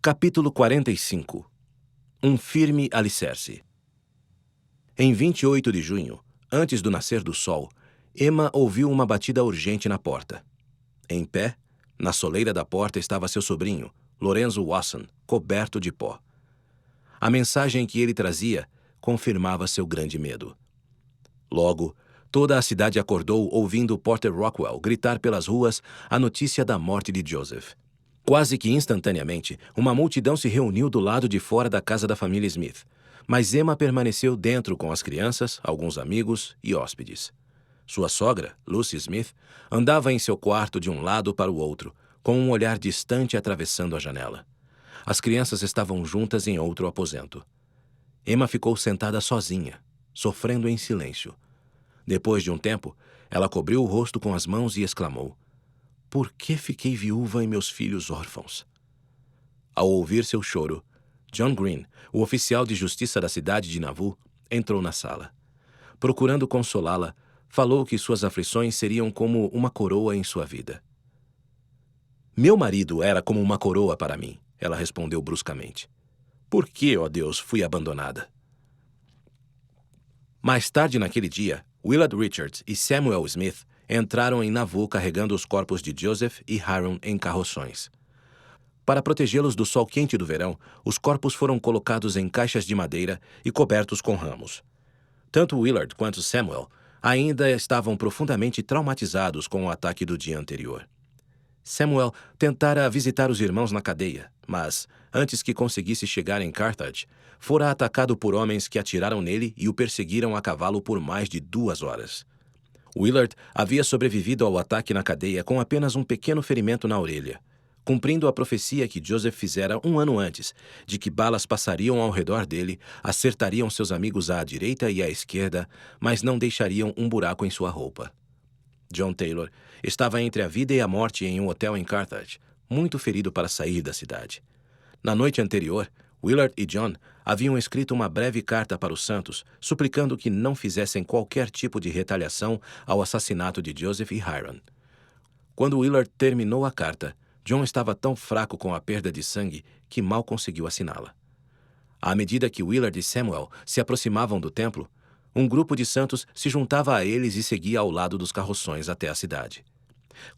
Capítulo 45. Um firme alicerce. Em 28 de junho, antes do nascer do sol, Emma ouviu uma batida urgente na porta. Em pé, na soleira da porta estava seu sobrinho, Lorenzo Wasson, coberto de pó. A mensagem que ele trazia confirmava seu grande medo. Logo, toda a cidade acordou ouvindo Porter Rockwell gritar pelas ruas a notícia da morte de Joseph. Quase que instantaneamente, uma multidão se reuniu do lado de fora da casa da família Smith, mas Emma permaneceu dentro com as crianças, alguns amigos e hóspedes. Sua sogra, Lucy Smith, andava em seu quarto de um lado para o outro, com um olhar distante atravessando a janela. As crianças estavam juntas em outro aposento. Emma ficou sentada sozinha, sofrendo em silêncio. Depois de um tempo, ela cobriu o rosto com as mãos e exclamou: "Por que fiquei viúva e meus filhos órfãos?" Ao ouvir seu choro, John Green, o oficial de justiça da cidade de Nauvoo, entrou na sala. Procurando consolá-la, falou que suas aflições seriam como uma coroa em sua vida. "Meu marido era como uma coroa para mim", ela respondeu bruscamente. "Por que, ó Deus, fui abandonada?" Mais tarde naquele dia, Willard Richards e Samuel Smith entraram em Nauvoo carregando os corpos de Joseph e Hiram em carroções. Para protegê-los do sol quente do verão, os corpos foram colocados em caixas de madeira e cobertos com ramos. Tanto Willard quanto Samuel ainda estavam profundamente traumatizados com o ataque do dia anterior. Samuel tentara visitar os irmãos na cadeia, mas, antes que conseguisse chegar em Carthage, fora atacado por homens que atiraram nele e o perseguiram a cavalo por mais de 2 horas. Willard havia sobrevivido ao ataque na cadeia com apenas um pequeno ferimento na orelha, cumprindo a profecia que Joseph fizera 1 ano antes, de que balas passariam ao redor dele, acertariam seus amigos à direita e à esquerda, mas não deixariam um buraco em sua roupa. John Taylor estava entre a vida e a morte em um hotel em Carthage, muito ferido para sair da cidade. Na noite anterior, Willard e John haviam escrito uma breve carta para os santos, suplicando que não fizessem qualquer tipo de retaliação ao assassinato de Joseph e Hiram. Quando Willard terminou a carta, John estava tão fraco com a perda de sangue que mal conseguiu assiná-la. À medida que Willard e Samuel se aproximavam do templo, um grupo de santos se juntava a eles e seguia ao lado dos carroções até a cidade.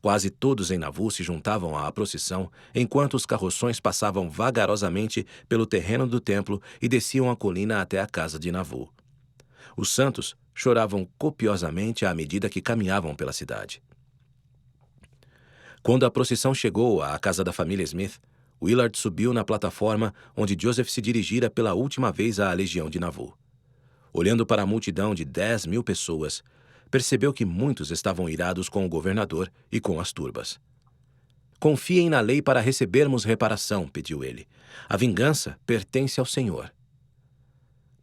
Quase todos em Nauvoo se juntavam à procissão, enquanto os carroções passavam vagarosamente pelo terreno do templo e desciam a colina até a casa de Nauvoo. Os santos choravam copiosamente à medida que caminhavam pela cidade. Quando a procissão chegou à casa da família Smith, Willard subiu na plataforma onde Joseph se dirigira pela última vez à legião de Nauvoo. Olhando para a multidão de 10.000 pessoas, percebeu que muitos estavam irados com o governador e com as turbas. "Confiem na lei para recebermos reparação", pediu ele. "A vingança pertence ao Senhor."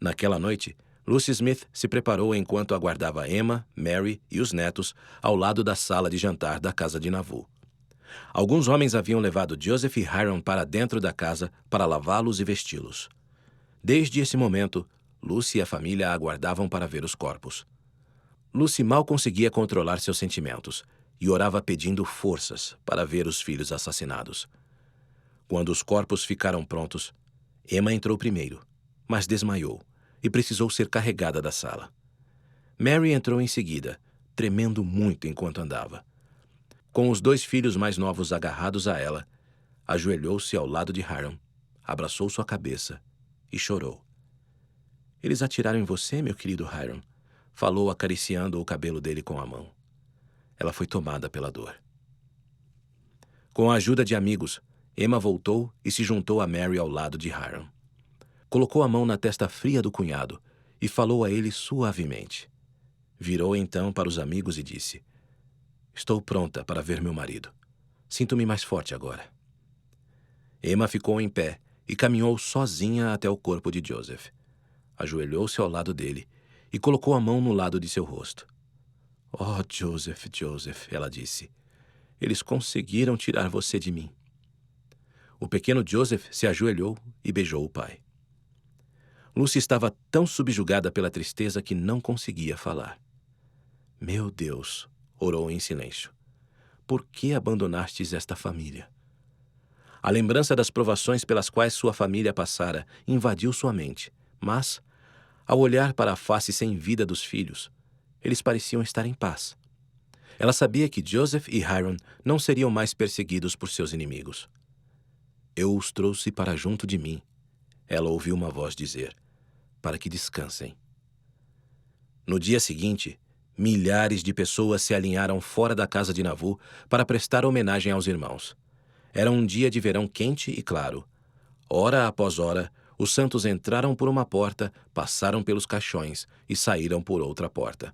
Naquela noite, Lucy Smith se preparou enquanto aguardava Emma, Mary e os netos ao lado da sala de jantar da casa de Nauvoo. Alguns homens haviam levado Joseph e Hiram para dentro da casa para lavá-los e vesti-los. Desde esse momento, Lucy e a família aguardavam para ver os corpos. Lucy mal conseguia controlar seus sentimentos e orava pedindo forças para ver os filhos assassinados. Quando os corpos ficaram prontos, Emma entrou primeiro, mas desmaiou e precisou ser carregada da sala. Mary entrou em seguida, tremendo muito enquanto andava. Com os 2 filhos mais novos agarrados a ela, ajoelhou-se ao lado de Hiram, abraçou sua cabeça e chorou. "Eles atiraram em você, meu querido Hiram", falou acariciando o cabelo dele com a mão. Ela foi tomada pela dor. Com a ajuda de amigos, Emma voltou e se juntou a Mary ao lado de Hiram. Colocou a mão na testa fria do cunhado e falou a ele suavemente. Virou então para os amigos e disse: "Estou pronta para ver meu marido. Sinto-me mais forte agora." Emma ficou em pé e caminhou sozinha até o corpo de Joseph. Ajoelhou-se ao lado dele e colocou a mão no lado de seu rosto. "Oh, Joseph, Joseph", ela disse, "eles conseguiram tirar você de mim." O pequeno Joseph se ajoelhou e beijou o pai. Lucy estava tão subjugada pela tristeza que não conseguia falar. "Meu Deus", orou em silêncio, "por que abandonastes esta família?" A lembrança das provações pelas quais sua família passara invadiu sua mente, mas, ao olhar para a face sem vida dos filhos, eles pareciam estar em paz. Ela sabia que Joseph e Hiram não seriam mais perseguidos por seus inimigos. Eu os trouxe para junto de mim, ela ouviu uma voz dizer, para que descansem. No dia seguinte, milhares de pessoas se alinharam fora da casa de Nauvoo para prestar homenagem aos irmãos. Era um dia de verão quente e claro. Hora após hora, os santos entraram por uma porta, passaram pelos caixões e saíram por outra porta.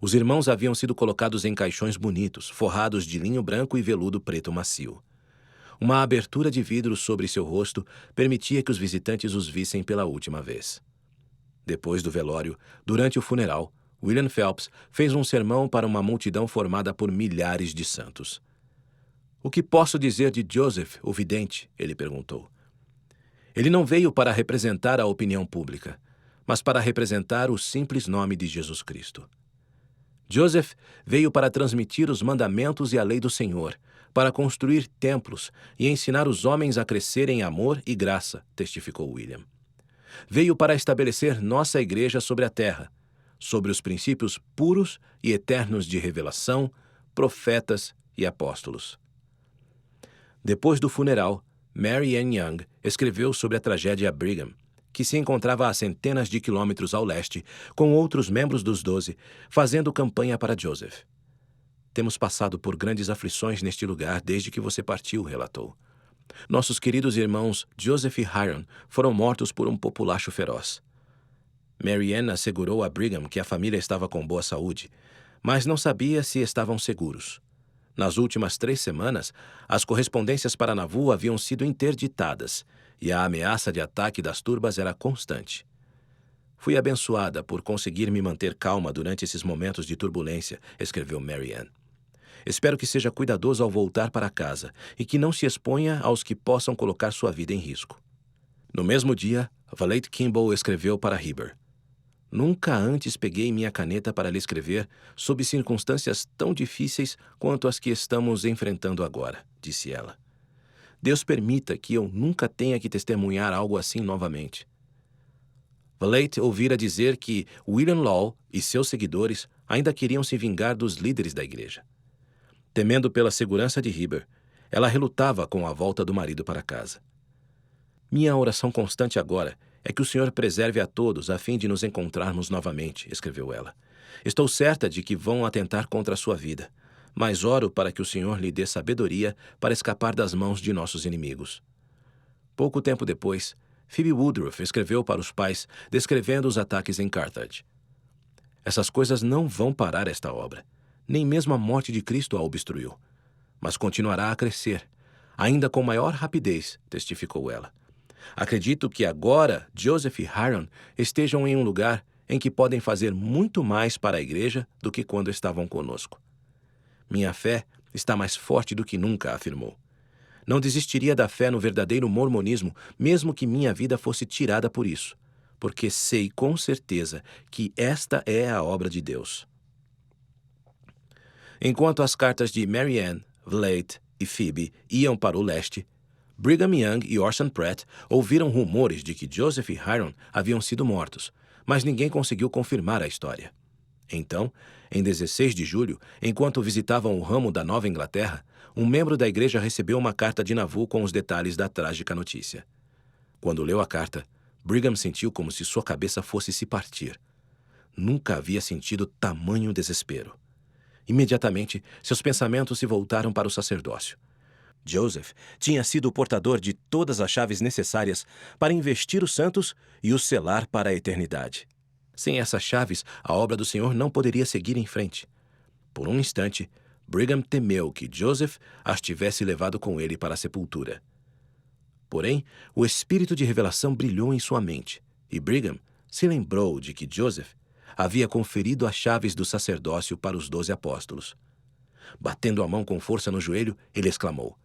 Os irmãos haviam sido colocados em caixões bonitos, forrados de linho branco e veludo preto macio. Uma abertura de vidro sobre seu rosto permitia que os visitantes os vissem pela última vez. Depois do velório, durante o funeral, William Phelps fez um sermão para uma multidão formada por milhares de santos. "O que posso dizer de Joseph, o vidente?" ele perguntou. Ele não veio para representar a opinião pública, mas para representar o simples nome de Jesus Cristo. Joseph veio para transmitir os mandamentos e a lei do Senhor, para construir templos e ensinar os homens a crescer em amor e graça, testificou William. Veio para estabelecer nossa igreja sobre a terra, sobre os princípios puros e eternos de revelação, profetas e apóstolos. Depois do funeral, Mary Ann Young escreveu sobre a tragédia Brigham, que se encontrava a centenas de quilômetros ao leste, com outros membros dos 12, fazendo campanha para Joseph. "Temos passado por grandes aflições neste lugar desde que você partiu", relatou. "Nossos queridos irmãos Joseph e Hiram foram mortos por um populacho feroz." Mary Ann assegurou a Brigham que a família estava com boa saúde, mas não sabia se estavam seguros. Nas últimas 3 semanas, as correspondências para Nauvoo haviam sido interditadas e a ameaça de ataque das turbas era constante. "Fui abençoada por conseguir me manter calma durante esses momentos de turbulência", escreveu Mary Ann. "Espero que seja cuidadoso ao voltar para casa e que não se exponha aos que possam colocar sua vida em risco." No mesmo dia, Vallette Kimball escreveu para Heber: "Nunca antes peguei minha caneta para lhe escrever sob circunstâncias tão difíceis quanto as que estamos enfrentando agora", disse ela. "Deus permita que eu nunca tenha que testemunhar algo assim novamente." Vallette ouvira dizer que William Law e seus seguidores ainda queriam se vingar dos líderes da igreja. Temendo pela segurança de Heber, ela relutava com a volta do marido para casa. "Minha oração constante agora é que o Senhor preserve a todos a fim de nos encontrarmos novamente", escreveu ela. "Estou certa de que vão atentar contra a sua vida, mas oro para que o Senhor lhe dê sabedoria para escapar das mãos de nossos inimigos." Pouco tempo depois, Phoebe Woodruff escreveu para os pais descrevendo os ataques em Carthage. "Essas coisas não vão parar esta obra. Nem mesmo a morte de Cristo a obstruiu. Mas continuará a crescer, ainda com maior rapidez", testificou ela. "Acredito que agora Joseph e Hiram estejam em um lugar em que podem fazer muito mais para a igreja do que quando estavam conosco. Minha fé está mais forte do que nunca", afirmou. "Não desistiria da fé no verdadeiro mormonismo, mesmo que minha vida fosse tirada por isso, porque sei com certeza que esta é a obra de Deus." Enquanto as cartas de Mary Ann, Vallette e Phoebe iam para o leste, Brigham Young e Orson Pratt ouviram rumores de que Joseph e Hiram haviam sido mortos, mas ninguém conseguiu confirmar a história. Então, em 16 de julho, enquanto visitavam o ramo da Nova Inglaterra, um membro da igreja recebeu uma carta de Nauvoo com os detalhes da trágica notícia. Quando leu a carta, Brigham sentiu como se sua cabeça fosse se partir. Nunca havia sentido tamanho desespero. Imediatamente, seus pensamentos se voltaram para o sacerdócio. Joseph tinha sido o portador de todas as chaves necessárias para investir os santos e os selar para a eternidade. Sem essas chaves, a obra do Senhor não poderia seguir em frente. Por um instante, Brigham temeu que Joseph as tivesse levado com ele para a sepultura. Porém, o espírito de revelação brilhou em sua mente, e Brigham se lembrou de que Joseph havia conferido as chaves do sacerdócio para os 12 apóstolos. Batendo a mão com força no joelho, ele exclamou: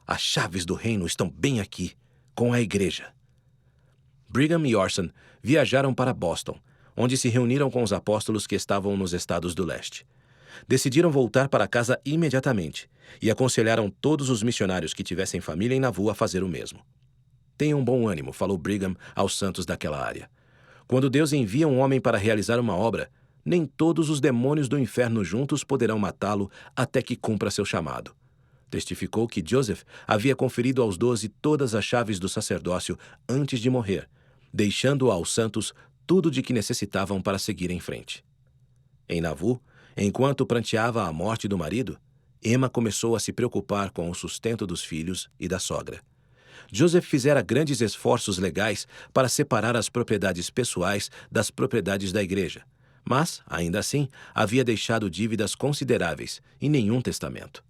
"As chaves do reino estão bem aqui, com a igreja." Brigham e Orson viajaram para Boston, onde se reuniram com os apóstolos que estavam nos estados do leste. decidiram voltar para casa imediatamente e aconselharam todos os missionários que tivessem família em Nauvoo a fazer o mesmo. Tenham bom ânimo, falou Brigham aos santos daquela área. Quando Deus envia um homem para realizar uma obra, nem todos os demônios do inferno juntos poderão matá-lo até que cumpra seu chamado. Testificou que Joseph havia conferido aos 12 todas as chaves do sacerdócio antes de morrer, deixando aos santos tudo de que necessitavam para seguir em frente. Em Nauvoo, enquanto pranteava a morte do marido, Emma começou a se preocupar com o sustento dos filhos e da sogra. Joseph fizera grandes esforços legais para separar as propriedades pessoais das propriedades da igreja, mas, ainda assim, havia deixado dívidas consideráveis e nenhum testamento.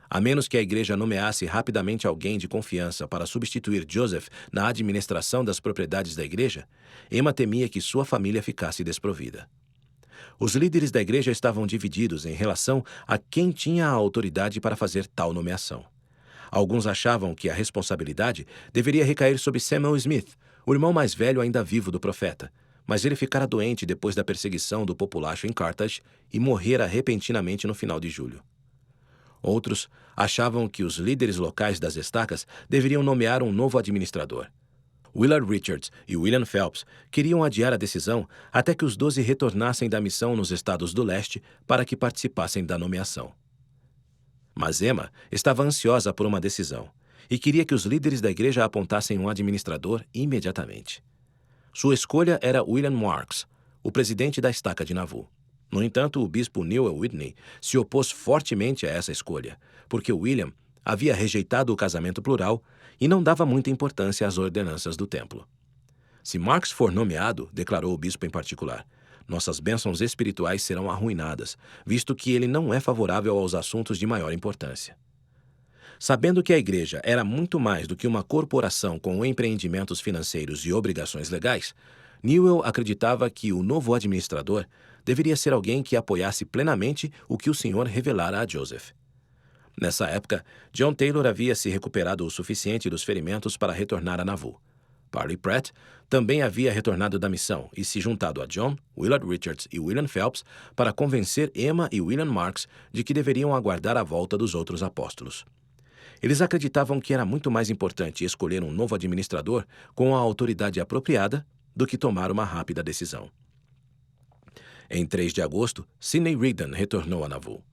A menos que a igreja nomeasse rapidamente alguém de confiança para substituir Joseph na administração das propriedades da igreja, Emma temia que sua família ficasse desprovida. Os líderes da igreja estavam divididos em relação a quem tinha a autoridade para fazer tal nomeação. Alguns achavam que a responsabilidade deveria recair sobre Samuel Smith, o irmão mais velho ainda vivo do profeta, mas ele ficara doente depois da perseguição do populacho em Carthage e morrera repentinamente no final de julho. Outros achavam que os líderes locais das estacas deveriam nomear um novo administrador. Willard Richards e William Phelps queriam adiar a decisão até que os 12 retornassem da missão nos estados do leste para que participassem da nomeação. Mas Emma estava ansiosa por uma decisão e queria que os líderes da igreja apontassem um administrador imediatamente. Sua escolha era William Marks, o presidente da estaca de Nauvoo. No entanto, o bispo Newell Whitney se opôs fortemente a essa escolha, porque William havia rejeitado o casamento plural e não dava muita importância às ordenanças do templo. Se Marks for nomeado, declarou o bispo em particular, nossas bênçãos espirituais serão arruinadas, visto que ele não é favorável aos assuntos de maior importância. Sabendo que a igreja era muito mais do que uma corporação com empreendimentos financeiros e obrigações legais, Newell acreditava que o novo administrador deveria ser alguém que apoiasse plenamente o que o Senhor revelara a Joseph. Nessa época, John Taylor havia se recuperado o suficiente dos ferimentos para retornar a Nauvoo. Parley Pratt também havia retornado da missão e se juntado a John, Willard Richards e William Phelps para convencer Emma e William Marks de que deveriam aguardar a volta dos outros apóstolos. Eles acreditavam que era muito mais importante escolher um novo administrador com a autoridade apropriada do que tomar uma rápida decisão. Em 3 de agosto, Sidney Rigdon retornou a Nauvoo.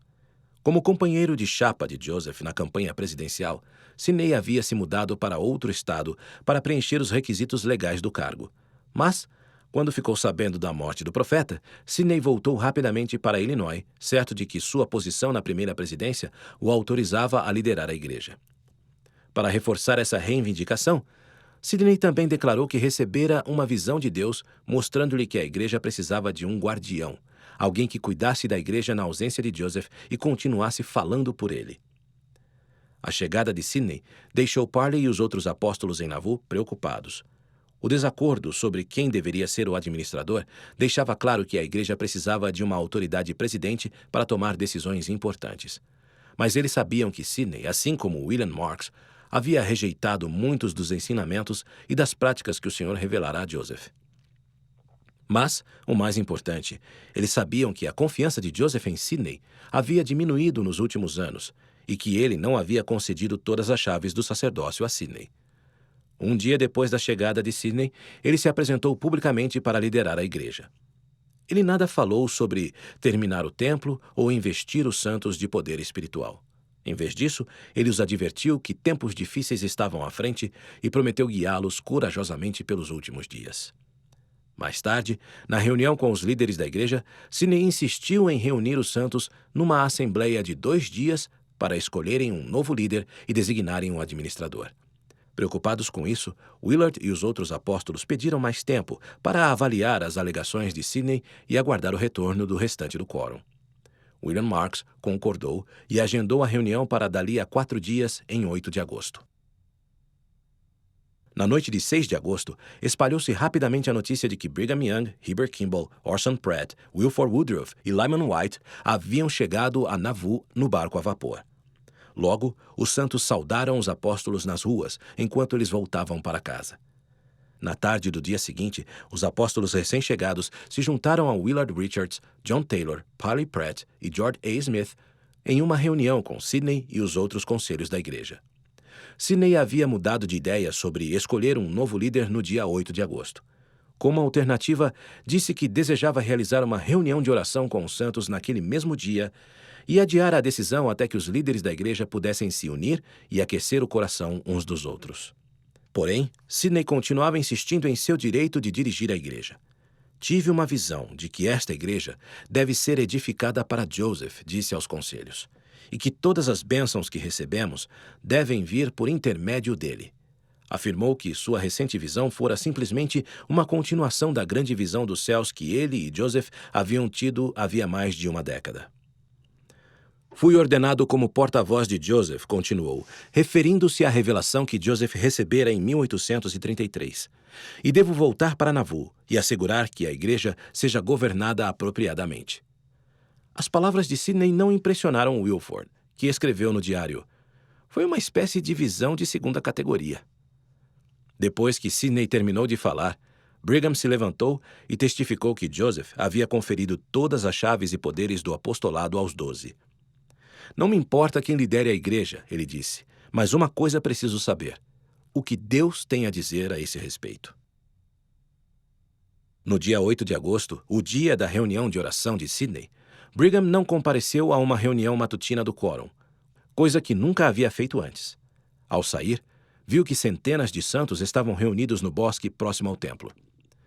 Como companheiro de chapa de Joseph na campanha presidencial, Sidney havia se mudado para outro estado para preencher os requisitos legais do cargo. Mas, quando ficou sabendo da morte do profeta, Sidney voltou rapidamente para Illinois, certo de que sua posição na primeira presidência o autorizava a liderar a igreja. Para reforçar essa reivindicação, Sidney também declarou que recebera uma visão de Deus mostrando-lhe que a igreja precisava de um guardião, alguém que cuidasse da igreja na ausência de Joseph e continuasse falando por ele. A chegada de Sidney deixou Parley e os outros apóstolos em Nauvoo preocupados. O desacordo sobre quem deveria ser o administrador deixava claro que a igreja precisava de uma autoridade presidente para tomar decisões importantes. Mas eles sabiam que Sidney, assim como William Marks, havia rejeitado muitos dos ensinamentos e das práticas que o Senhor revelara a Joseph. Mas, o mais importante, eles sabiam que a confiança de Joseph em Sidney havia diminuído nos últimos anos e que ele não havia concedido todas as chaves do sacerdócio a Sidney. Um dia depois da chegada de Sidney, ele se apresentou publicamente para liderar a igreja. Ele nada falou sobre terminar o templo ou investir os santos de poder espiritual. Em vez disso, ele os advertiu que tempos difíceis estavam à frente e prometeu guiá-los corajosamente pelos últimos dias. Mais tarde, na reunião com os líderes da igreja, Sidney insistiu em reunir os santos numa assembleia de 2 dias para escolherem um novo líder e designarem um administrador. Preocupados com isso, Willard e os outros apóstolos pediram mais tempo para avaliar as alegações de Sidney e aguardar o retorno do restante do quórum. William Marks concordou e agendou a reunião para dali a 4 dias, em 8 de agosto. Na noite de 6 de agosto, espalhou-se rapidamente a notícia de que Brigham Young, Heber Kimball, Orson Pratt, Wilford Woodruff e Lyman White haviam chegado a Nauvoo no barco a vapor. Logo, os santos saudaram os apóstolos nas ruas, enquanto eles voltavam para casa. Na tarde do dia seguinte, os apóstolos recém-chegados se juntaram a Willard Richards, John Taylor, Parley Pratt e George A. Smith em uma reunião com Sidney e os outros conselhos da igreja. Sidney havia mudado de ideia sobre escolher um novo líder no dia 8 de agosto. Como alternativa, disse que desejava realizar uma reunião de oração com os santos naquele mesmo dia e adiar a decisão até que os líderes da igreja pudessem se unir e aquecer o coração uns dos outros. Porém, Sidney continuava insistindo em seu direito de dirigir a igreja. Tive uma visão de que esta igreja deve ser edificada para Joseph, disse aos conselhos, e que todas as bênçãos que recebemos devem vir por intermédio dele. Afirmou que sua recente visão fora simplesmente uma continuação da grande visão dos céus que ele e Joseph haviam tido havia mais de uma década. Fui ordenado como porta-voz de Joseph, continuou, referindo-se à revelação que Joseph recebera em 1833. E devo voltar para Nauvoo e assegurar que a igreja seja governada apropriadamente. As palavras de Sidney não impressionaram Wilford, que escreveu no diário: foi uma espécie de visão de segunda categoria. Depois que Sidney terminou de falar, Brigham se levantou e testificou que Joseph havia conferido todas as chaves e poderes do apostolado aos 12. Não me importa quem lidere a igreja, ele disse, mas uma coisa preciso saber: o que Deus tem a dizer a esse respeito. No dia 8 de agosto, o dia da reunião de oração de Sidney, Brigham não compareceu a uma reunião matutina do quórum, coisa que nunca havia feito antes. Ao sair, viu que centenas de santos estavam reunidos no bosque próximo ao templo.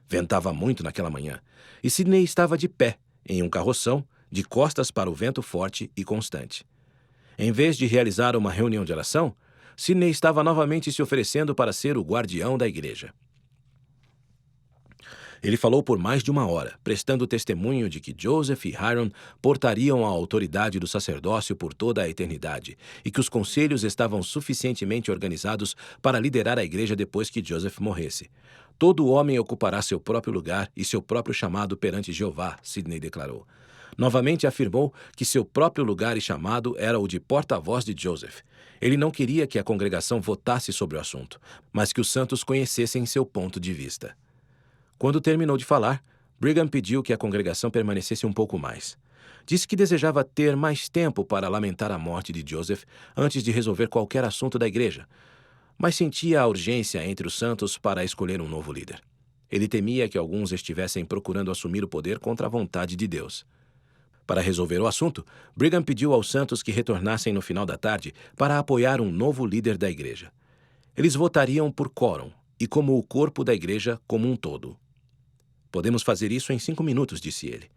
Ventava muito naquela manhã, e Sidney estava de pé, em um carroção, de costas para o vento forte e constante. Em vez de realizar uma reunião de oração, Sidney estava novamente se oferecendo para ser o guardião da igreja. Ele falou por mais de uma hora, prestando testemunho de que Joseph e Hiram portariam a autoridade do sacerdócio por toda a eternidade e que os conselhos estavam suficientemente organizados para liderar a igreja depois que Joseph morresse. Todo homem ocupará seu próprio lugar e seu próprio chamado perante Jeová, Sidney declarou. Novamente afirmou que seu próprio lugar e chamado era o de porta-voz de Joseph. Ele não queria que a congregação votasse sobre o assunto, mas que os santos conhecessem seu ponto de vista. Quando terminou de falar, Brigham pediu que a congregação permanecesse um pouco mais. Disse que desejava ter mais tempo para lamentar a morte de Joseph antes de resolver qualquer assunto da igreja, mas sentia a urgência entre os santos para escolher um novo líder. Ele temia que alguns estivessem procurando assumir o poder contra a vontade de Deus. Para resolver o assunto, Brigham pediu aos santos que retornassem no final da tarde para apoiar um novo líder da igreja. Eles votariam por quórum e como o corpo da igreja como um todo. Podemos fazer isso em 5 minutos, disse ele.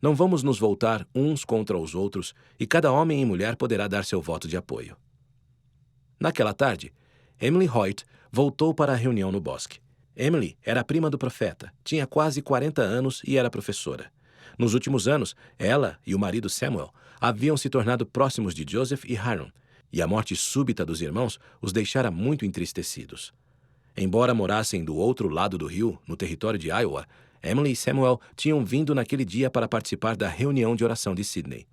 Não vamos nos voltar uns contra os outros e cada homem e mulher poderá dar seu voto de apoio. Naquela tarde, Emily Hoyt voltou para a reunião no bosque. Emily era a prima do profeta, tinha quase 40 anos e era professora. Nos últimos anos, ela e o marido Samuel haviam se tornado próximos de Joseph e Hiram, e a morte súbita dos irmãos os deixara muito entristecidos. Embora morassem do outro lado do rio, no território de Iowa, Emily e Samuel tinham vindo naquele dia para participar da reunião de oração de Sidney.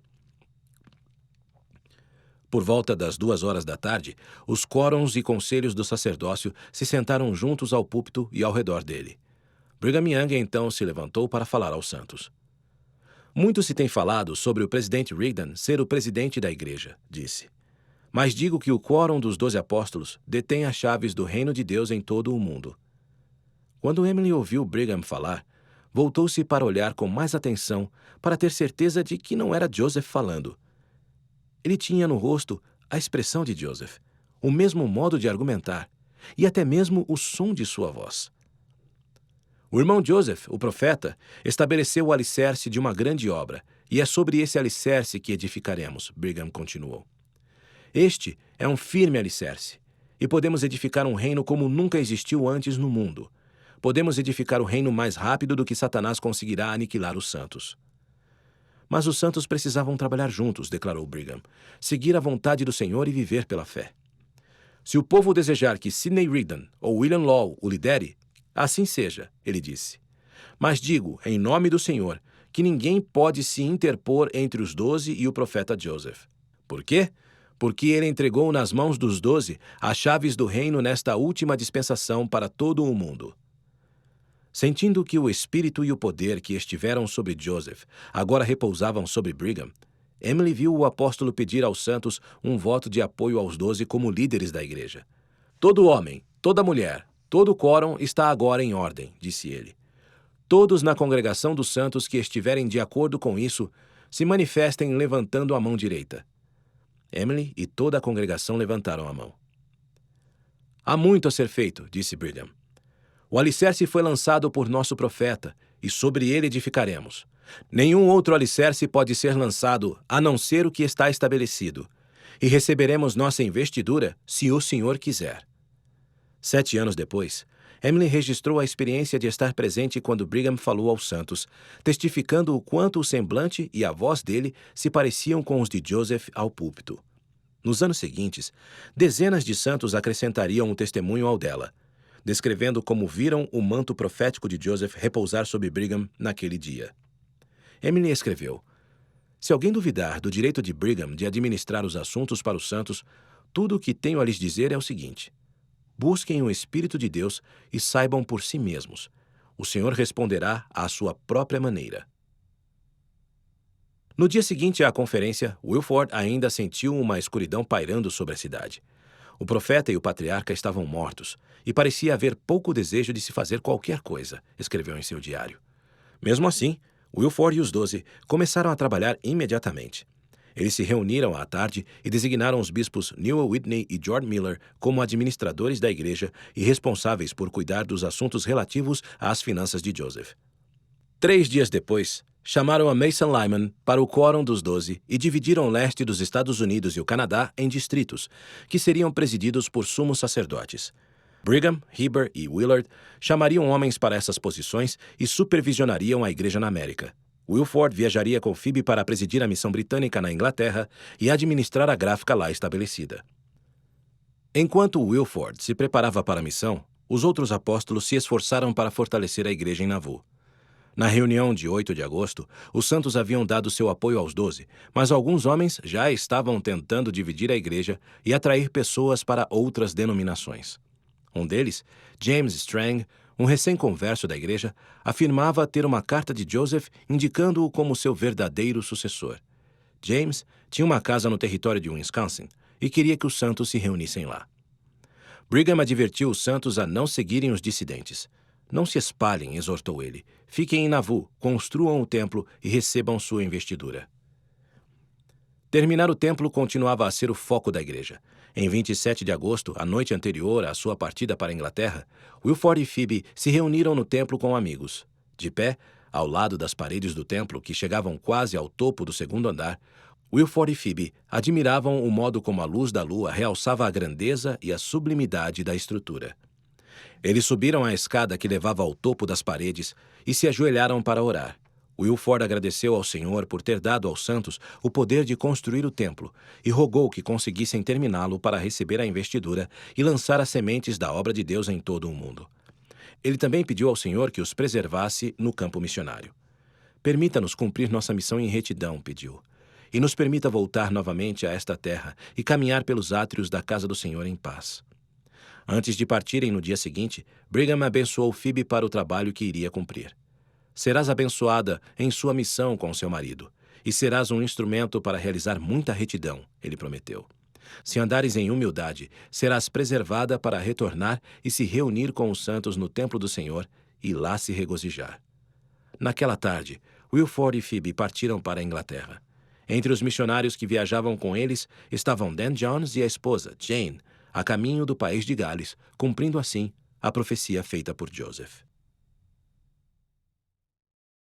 Por volta das 2 horas da tarde, os quórums e conselhos do sacerdócio se sentaram juntos ao púlpito e ao redor dele. Brigham Young então se levantou para falar aos santos. Muito se tem falado sobre o presidente Rigdon ser o presidente da igreja, disse. Mas digo que o quórum dos 12 apóstolos detém as chaves do reino de Deus em todo o mundo. Quando Emily ouviu Brigham falar, voltou-se para olhar com mais atenção para ter certeza de que não era Joseph falando. Ele tinha no rosto a expressão de Joseph, o mesmo modo de argumentar e até mesmo o som de sua voz. O irmão Joseph, o profeta, estabeleceu o alicerce de uma grande obra, e é sobre esse alicerce que edificaremos, Brigham continuou. Este é um firme alicerce, e podemos edificar um reino como nunca existiu antes no mundo. Podemos edificar o reino mais rápido do que Satanás conseguirá aniquilar os santos. Mas os santos precisavam trabalhar juntos, declarou Brigham, seguir a vontade do Senhor e viver pela fé. Se o povo desejar que Sidney Rigdon ou William Law o lidere, assim seja, ele disse. Mas digo, em nome do Senhor, que ninguém pode se interpor entre os 12 e o profeta Joseph. Por quê? Porque ele entregou nas mãos dos 12 as chaves do reino nesta última dispensação para todo o mundo. Sentindo que o espírito e o poder que estiveram sobre Joseph agora repousavam sobre Brigham, Emily viu o apóstolo pedir aos santos um voto de apoio aos 12 como líderes da igreja. Todo homem, toda mulher, todo quórum está agora em ordem, disse ele. Todos na congregação dos santos que estiverem de acordo com isso, se manifestem levantando a mão direita. Emily e toda a congregação levantaram a mão. Há muito a ser feito, disse Brigham. O alicerce foi lançado por nosso profeta, e sobre ele edificaremos. Nenhum outro alicerce pode ser lançado, a não ser o que está estabelecido. E receberemos nossa investidura, se o Senhor quiser. 7 anos depois, Emily registrou a experiência de estar presente quando Brigham falou aos santos, testificando o quanto o semblante e a voz dele se pareciam com os de Joseph ao púlpito. Nos anos seguintes, dezenas de santos acrescentariam o testemunho ao dela, descrevendo como viram o manto profético de Joseph repousar sobre Brigham naquele dia. Emily escreveu: Se alguém duvidar do direito de Brigham de administrar os assuntos para os santos, tudo o que tenho a lhes dizer é o seguinte: busquem o Espírito de Deus e saibam por si mesmos. O Senhor responderá à sua própria maneira. No dia seguinte à conferência, Wilford ainda sentiu uma escuridão pairando sobre a cidade. O profeta e o patriarca estavam mortos, e parecia haver pouco desejo de se fazer qualquer coisa, escreveu em seu diário. Mesmo assim, Wilford e os 12 começaram a trabalhar imediatamente. Eles se reuniram à tarde e designaram os bispos Newell Whitney e George Miller como administradores da igreja e responsáveis por cuidar dos assuntos relativos às finanças de Joseph. 3 dias depois, chamaram a Mason Lyman para o quórum dos 12 e dividiram o leste dos Estados Unidos e o Canadá em distritos, que seriam presididos por sumos sacerdotes. Brigham, Heber e Willard chamariam homens para essas posições e supervisionariam a igreja na América. Wilford viajaria com Phoebe para presidir a missão britânica na Inglaterra e administrar a gráfica lá estabelecida. Enquanto Wilford se preparava para a missão, os outros apóstolos se esforçaram para fortalecer a igreja em Nauvoo. Na reunião de 8 de agosto, os santos haviam dado seu apoio aos 12, mas alguns homens já estavam tentando dividir a igreja e atrair pessoas para outras denominações. Um deles, James Strang, um recém-converso da igreja, afirmava ter uma carta de Joseph indicando-o como seu verdadeiro sucessor. James tinha uma casa no território de Wisconsin e queria que os santos se reunissem lá. Brigham advertiu os santos a não seguirem os dissidentes. Não se espalhem, exortou ele. Fiquem em Nauvoo, construam o templo e recebam sua investidura. Terminar o templo continuava a ser o foco da igreja. Em 27 de agosto, a noite anterior à sua partida para a Inglaterra, Wilford e Phoebe se reuniram no templo com amigos. De pé, ao lado das paredes do templo, que chegavam quase ao topo do 2º andar, Wilford e Phoebe admiravam o modo como a luz da lua realçava a grandeza e a sublimidade da estrutura. Eles subiram a escada que levava ao topo das paredes e se ajoelharam para orar. Wilford agradeceu ao Senhor por ter dado aos santos o poder de construir o templo e rogou que conseguissem terminá-lo para receber a investidura e lançar as sementes da obra de Deus em todo o mundo. Ele também pediu ao Senhor que os preservasse no campo missionário. Permita-nos cumprir nossa missão em retidão, pediu, e nos permita voltar novamente a esta terra e caminhar pelos átrios da casa do Senhor em paz. Antes de partirem no dia seguinte, Brigham abençoou Phoebe para o trabalho que iria cumprir. Serás abençoada em sua missão com seu marido, e serás um instrumento para realizar muita retidão, ele prometeu. Se andares em humildade, serás preservada para retornar e se reunir com os santos no templo do Senhor e lá se regozijar. Naquela tarde, Wilford e Phoebe partiram para a Inglaterra. Entre os missionários que viajavam com eles estavam Dan Jones e a esposa, Jane, a caminho do país de Gales, cumprindo assim a profecia feita por Joseph.